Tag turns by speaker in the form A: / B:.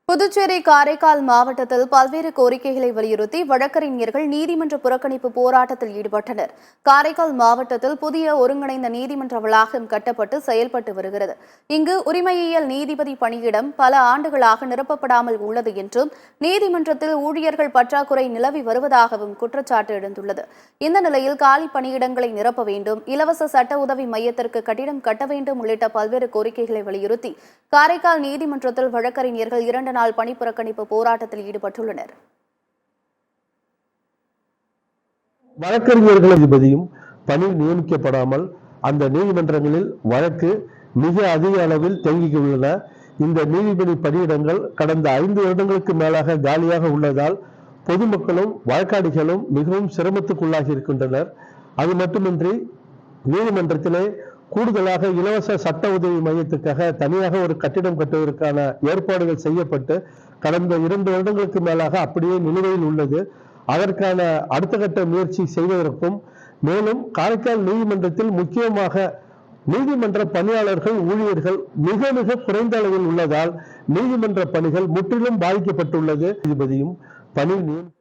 A: புதுச்சேரி காரைக்கால் மாவட்டத்தில் பல்வேறு கோரிக்கைகளை வலியுறுத்தி வழக்கறிஞர்கள் நீதிமன்ற புறக்கணிப்பு போராட்டத்தில் ஈடுபட்டனர். காரைக்கால் மாவட்டத்தில் புதிய ஒருங்கிணைந்த நீதிமன்ற வளாகம் கட்டப்பட்டு செயல்பட்டு வருகிறது. இங்கு உரிமையியல் நீதிபதி பணியிடம் பல ஆண்டுகளாக நிரப்பப்படாமல் உள்ளது என்றும், நீதிமன்றத்தில் ஊழியர்கள் பற்றாக்குறை நிலவி வருவதாகவும் குற்றச்சாட்டு எழுந்துள்ளது. இந்த நிலையில் காலி பணியிடங்களை நிரப்ப வேண்டும், இலவச சட்ட உதவி மையத்திற்கு கட்டிடம் கட்ட வேண்டும் உள்ளிட்ட பல்வேறு கோரிக்கைகளை வலியுறுத்தி காரைக்கால் நீதிமன்றத்தில் வழக்கறிஞர்கள் 2 நாள் பணி புறக்கணிப்பு போராட்டத்தில் ஈடுபட்டுள்ளனர்.
B: வழக்கறிஞர்கள் நீதிபதியும் பணி நியமிக்கப்படாமல் அந்த நீதிமன்றங்களில் வழக்கு மிக அதிக அளவில் தேங்கியுள்ளன. இந்த நீதிபதி பணியிடங்கள் கடந்த 5 வருடங்களுக்கு மேலாக காலியாக உள்ளதால் பொதுமக்களும் வழக்காடிகளும் மிகவும் சிரமத்துக்குள்ளாகி இருக்கின்றனர். அது மட்டுமின்றி நீதிமன்றத்திலே கூடுதலாக இலவச சட்ட உதவி மையத்துக்காக தனியாக ஒரு கட்டிடம் கட்டுவதற்கான ஏற்பாடுகள் செய்யப்பட்டு கடந்த 2 வருடங்களுக்கு மேலாக அப்படியே நிலுவையில் உள்ளது. அதற்கான அடுத்த கட்ட முயற்சி செய்வதற்கும், மேலும் காரைக்கால் நீதிமன்றத்தில் முக்கியமாக நீதிமன்ற பணியாளர்கள் ஊழியர்கள் மிக மிக குறைந்த அளவில் உள்ளதால் நீதிமன்ற பணிகள் முற்றிலும் பாதிக்கப்பட்டுள்ளது. நீதிபதியும் பணி